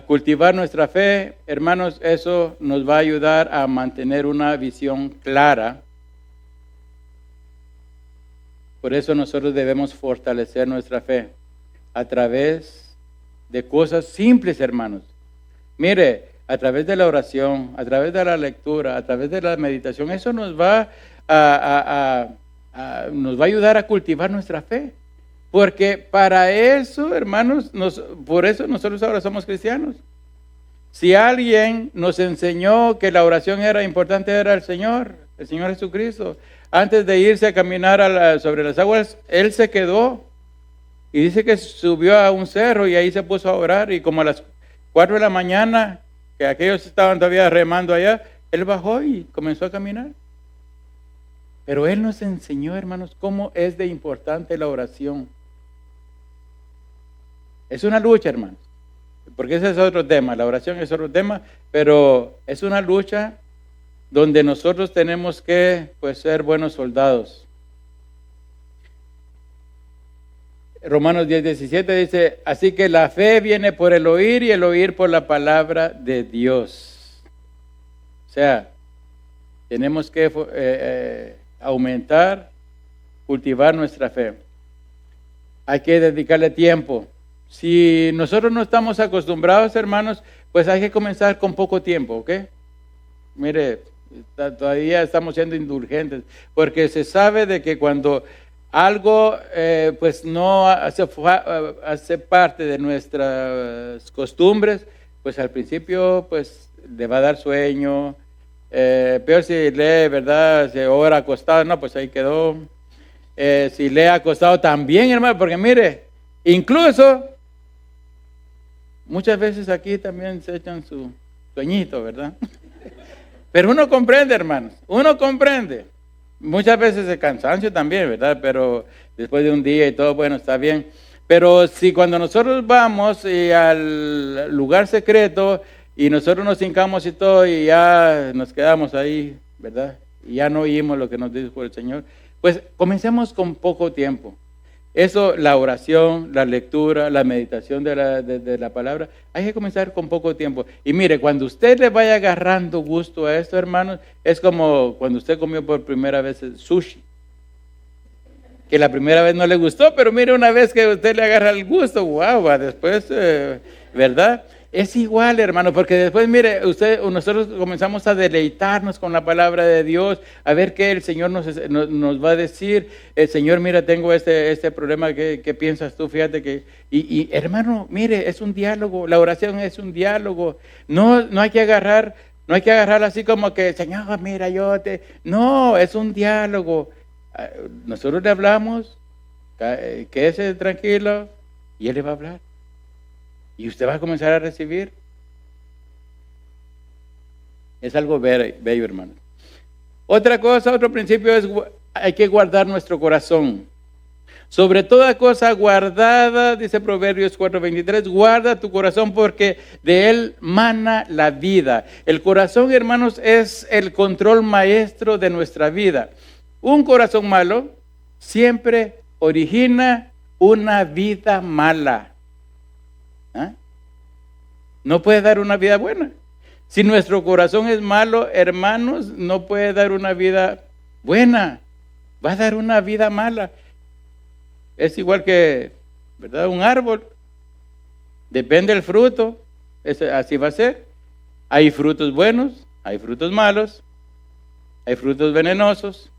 Cultivar nuestra fe, hermanos, eso nos va a ayudar a mantener una visión clara. Por eso nosotros debemos fortalecer nuestra fe a través de cosas simples, hermanos. Mire, a través de la oración, a través de la lectura, a través de la meditación, eso nos va nos va a ayudar a cultivar nuestra fe. Porque para eso, hermanos, por eso nosotros ahora somos cristianos. Si alguien nos enseñó que la oración era importante, era el Señor Jesucristo. Antes de irse a caminar sobre las aguas, Él se quedó. Y dice que subió a un cerro y ahí se puso a orar. Y como a las 4 de la mañana, que aquellos estaban todavía remando allá, Él bajó y comenzó a caminar. Pero Él nos enseñó, hermanos, cómo es de importante la oración. Es una lucha, hermanos. porque ese es otro tema, la oración es otro tema, pero es una lucha donde nosotros tenemos que, pues, ser buenos soldados. Romanos 10:17 dice, así que la fe viene por el oír y el oír por la palabra de Dios. O sea, tenemos que aumentar, cultivar nuestra fe. Hay que dedicarle tiempo. Si nosotros no estamos acostumbrados, hermanos, pues hay que comenzar con poco tiempo, ¿ok? Mire, todavía estamos siendo indulgentes, porque se sabe de que cuando algo pues no hace parte de nuestras costumbres, pues al principio pues le va a dar sueño, peor si lee, ¿verdad? Se ora acostado, no, pues ahí quedó. Si lee acostado también, hermano, porque mire, incluso muchas veces aquí también se echan su sueñito, ¿verdad? Pero uno comprende, hermanos, uno comprende. Muchas veces el cansancio también, ¿verdad? Pero después de un día y todo, bueno, está bien. Pero si cuando nosotros vamos al lugar secreto y nosotros nos hincamos y todo y ya nos quedamos ahí, ¿verdad? Y ya no oímos lo que nos dijo el Señor, pues comencemos con poco tiempo. Eso, la oración, la lectura, la meditación de la palabra, hay que comenzar con poco tiempo. Y mire, cuando usted le vaya agarrando gusto a esto, hermanos, es como cuando usted comió por primera vez el sushi. Que la primera vez no le gustó, pero mire, una vez que usted le agarra el gusto, wow, después, ¿verdad? Es igual, hermano, porque después, mire, nosotros comenzamos a deleitarnos con la palabra de Dios, a ver qué el Señor nos va a decir. El Señor, mira, tengo este problema, ¿qué piensas tú? Fíjate que, y hermano, mire, es un diálogo, la oración es un diálogo. No hay que agarrar así como que, Señor, mira, no, es un diálogo. Nosotros le hablamos, quédese tranquilo, y Él le va a hablar. Y usted va a comenzar a recibir. Es algo bello, hermano. Otra cosa, otro principio es hay que guardar nuestro corazón. Sobre toda cosa guardada, dice Proverbios 4:23, guarda tu corazón porque de él mana la vida. El corazón, hermanos, es el control maestro de nuestra vida. Un corazón malo siempre origina una vida mala. No puede dar una vida buena. Si nuestro corazón es malo, hermanos, no puede dar una vida buena. Va a dar una vida mala. Es igual que, ¿verdad? Un árbol. Depende del fruto. Así va a ser. Hay frutos buenos, hay frutos malos, hay frutos venenosos.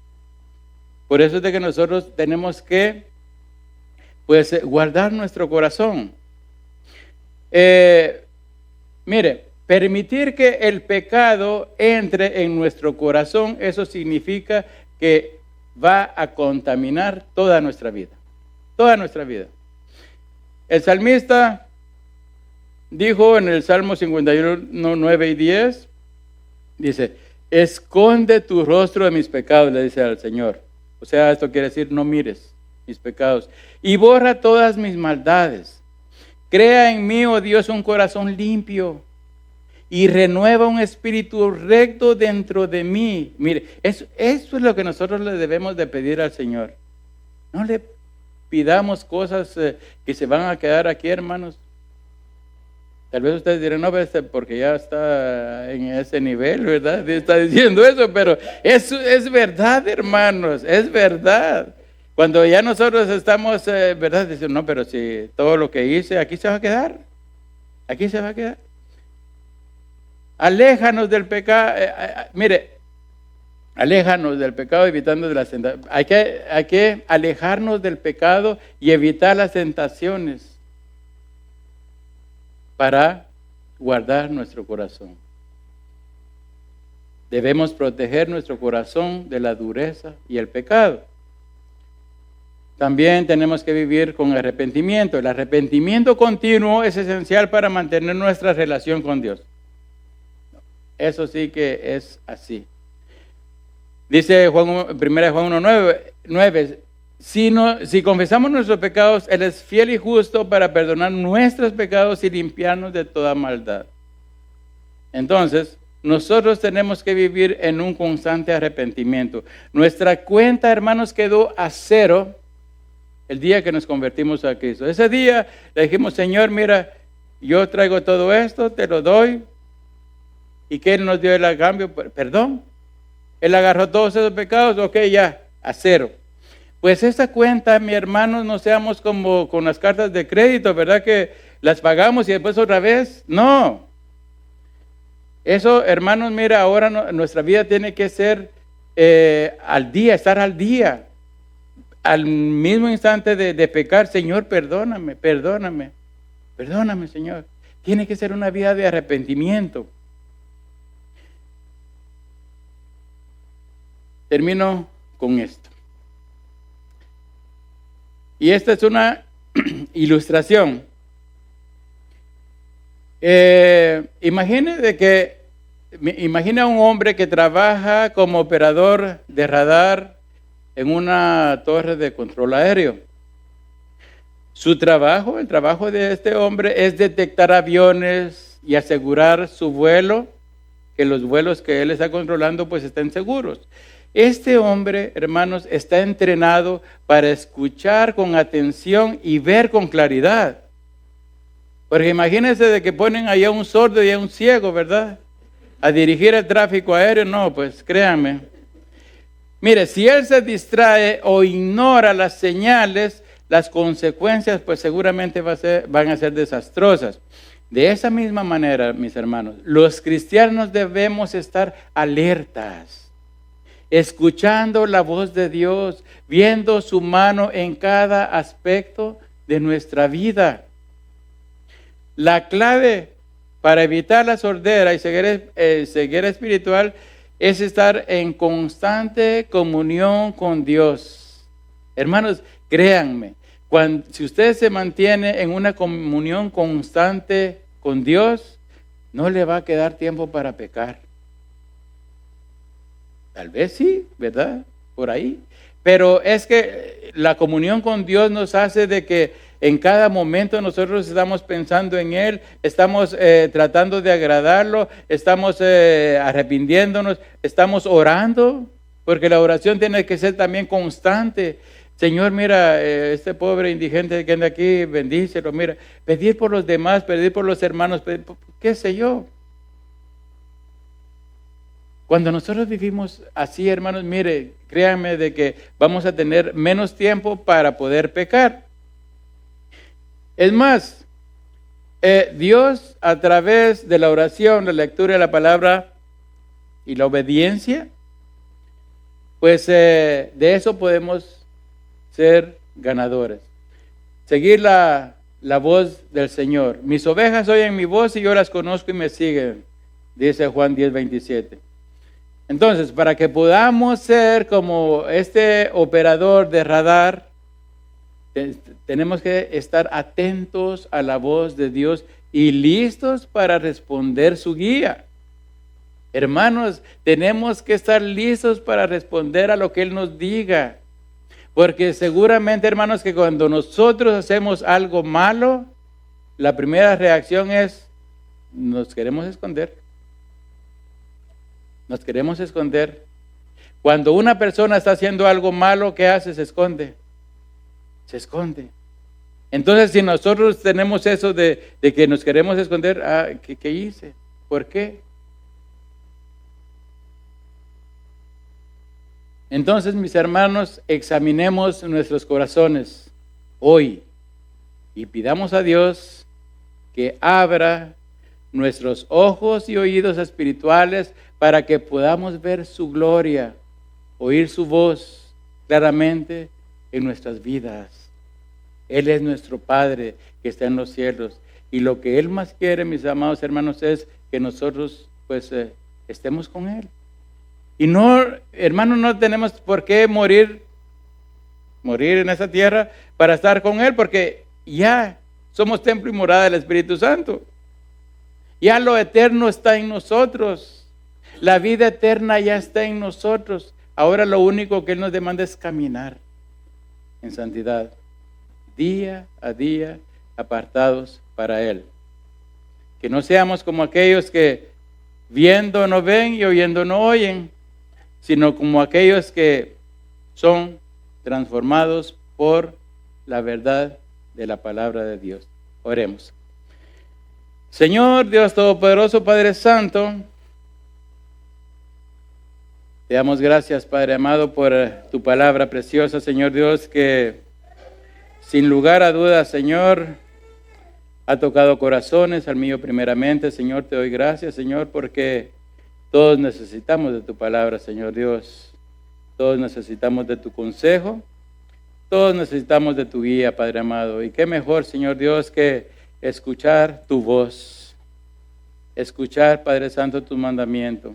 Por eso es de que nosotros tenemos que, pues, guardar nuestro corazón. Mire, permitir que el pecado entre en nuestro corazón, eso significa que va a contaminar toda nuestra vida. Toda nuestra vida. El salmista dijo en el Salmo 51, 9 y 10, dice, esconde tu rostro de mis pecados, le dice al Señor. O sea, esto quiere decir, no mires mis pecados. Y borra todas mis maldades. Crea en mí, oh Dios, un corazón limpio y renueva un espíritu recto dentro de mí. Mire, eso es lo que nosotros le debemos de pedir al Señor. No le pidamos cosas que se van a quedar aquí, hermanos. Tal vez ustedes dirán, no, porque ya está en ese nivel, ¿verdad? Está diciendo eso, pero eso es verdad, hermanos, es verdad. Cuando ya nosotros estamos, ¿verdad? Dicen, no, pero si todo lo que hice, aquí se va a quedar. Aquí se va a quedar. Aléjanos del pecado. Mire, aléjanos del pecado evitando de las tentaciones. Hay que alejarnos del pecado y evitar las tentaciones para guardar nuestro corazón. Debemos proteger nuestro corazón de la dureza y el pecado. También tenemos que vivir con arrepentimiento. El arrepentimiento continuo es esencial para mantener nuestra relación con Dios. Eso sí que es así. Dice 1 Juan 1:9, si confesamos nuestros pecados, Él es fiel y justo para perdonar nuestros pecados y limpiarnos de toda maldad. Entonces, nosotros tenemos que vivir en un constante arrepentimiento. Nuestra cuenta, hermanos, quedó a cero el día que nos convertimos a Cristo. Ese día le dijimos, Señor, mira, yo traigo todo esto, te lo doy. ¿Y qué Él nos dio el cambio? Perdón. Él agarró todos esos pecados, ok, ya, a cero. Pues esa cuenta, mi hermano, no seamos como con las cartas de crédito, ¿verdad? Que las pagamos y después otra vez. No. Eso, hermanos, mira, ahora nuestra vida tiene que ser al día, estar al día. Al mismo instante de pecar, Señor, perdóname, perdóname. Perdóname, Señor. Tiene que ser una vida de arrepentimiento. Termino con esto. Y esta es una ilustración. Imagina un hombre que trabaja como operador de radar en una torre de control aéreo. Su trabajo, el trabajo de este hombre es detectar aviones y asegurar su vuelo, que los vuelos que él está controlando pues estén seguros. Este hombre, hermanos, está entrenado para escuchar con atención y ver con claridad. Porque imagínense de que ponen allá un sordo y a un ciego, ¿verdad? A dirigir el tráfico aéreo, no, pues créanme. Mire, si él se distrae o ignora las señales, las consecuencias pues seguramente van a ser desastrosas. De esa misma manera, mis hermanos, los cristianos debemos estar alertas, escuchando la voz de Dios, viendo su mano en cada aspecto de nuestra vida. La clave para evitar la sordera y ceguera espiritual es estar en constante comunión con Dios. Hermanos, créanme, si usted se mantiene en una comunión constante con Dios, no le va a quedar tiempo para pecar. Tal vez sí, ¿verdad? Por ahí. Pero es que la comunión con Dios nos hace de que en cada momento nosotros estamos pensando en Él, estamos tratando de agradarlo, estamos arrepintiéndonos, estamos orando, porque la oración tiene que ser también constante. Señor, mira, este pobre indigente que anda aquí, bendícelo, mira, pedir por los demás, pedir por los hermanos, qué sé yo. Cuando nosotros vivimos así, hermanos, mire, créanme de que vamos a tener menos tiempo para poder pecar. Es más, Dios a través de la oración, la lectura de la palabra y la obediencia, pues de eso podemos ser ganadores. Seguir la voz del Señor. Mis ovejas oyen mi voz y yo las conozco y me siguen, dice Juan 10:27. Entonces, para que podamos ser como este operador de radar, tenemos que estar atentos a la voz de Dios y listos para responder su guía. Hermanos, tenemos que estar listos para responder a lo que Él nos diga. Porque seguramente, hermanos, que cuando nosotros hacemos algo malo, la primera reacción es, nos queremos esconder. Nos queremos esconder. Cuando una persona está haciendo algo malo, ¿qué hace? Se esconde. Se esconde. Entonces, si nosotros tenemos eso de que nos queremos esconder, ¿qué hice? ¿Por qué? Entonces, mis hermanos, examinemos nuestros corazones hoy y pidamos a Dios que abra nuestros ojos y oídos espirituales para que podamos ver su gloria, oír su voz claramente en nuestras vidas. Él es nuestro Padre que está en los cielos y lo que Él más quiere, mis amados hermanos, es que nosotros pues estemos con Él. Y no, hermanos, no tenemos por qué morir en esa tierra para estar con Él, porque ya somos templo y morada del Espíritu Santo. Ya lo eterno está en nosotros. La vida eterna ya está en nosotros. Ahora lo único que Él nos demanda es caminar. en santidad, día a día, apartados para Él. Que no seamos como aquellos que viendo no ven y oyendo no oyen, sino como aquellos que son transformados por la verdad de la palabra de Dios. Oremos. Señor Dios Todopoderoso, Padre Santo, te damos gracias, Padre amado, por tu palabra preciosa, Señor Dios, que sin lugar a dudas, Señor, ha tocado corazones, al mío primeramente. Señor, te doy gracias, Señor, porque todos necesitamos de tu palabra, Señor Dios. Todos necesitamos de tu consejo. Todos necesitamos de tu guía, Padre amado. Y qué mejor, Señor Dios, que escuchar tu voz. Escuchar, Padre Santo, tu mandamiento.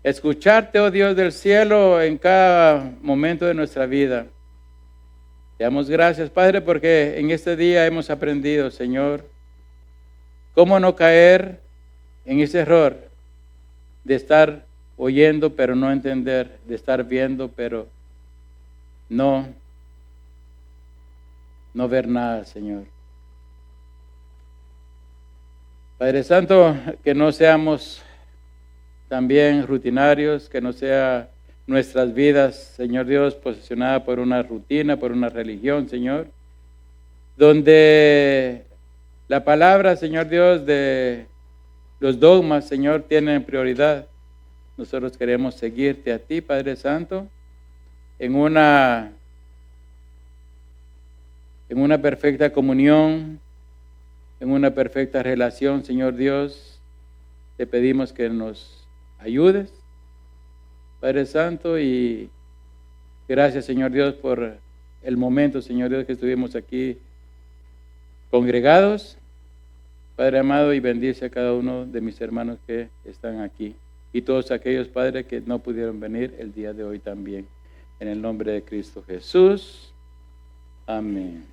Escucharte, oh Dios del cielo, en cada momento de nuestra vida. Te damos gracias, Padre, porque en este día hemos aprendido, Señor, cómo no caer en ese error de estar oyendo pero no entender, de estar viendo pero no ver nada, Señor. Padre Santo, que no seamos también rutinarios, que no sea nuestras vidas, Señor Dios, posicionadas por una rutina, por una religión, Señor, donde la palabra, Señor Dios, de los dogmas, Señor, tienen prioridad. Nosotros queremos seguirte a ti, Padre Santo, en una perfecta comunión, en una perfecta relación, Señor Dios. Te pedimos que nos ayudes, Padre Santo, y gracias, Señor Dios, por el momento, Señor Dios, que estuvimos aquí congregados. Padre amado, y bendice a cada uno de mis hermanos que están aquí y todos aquellos, Padre, que no pudieron venir el día de hoy también. En el nombre de Cristo Jesús. Amén.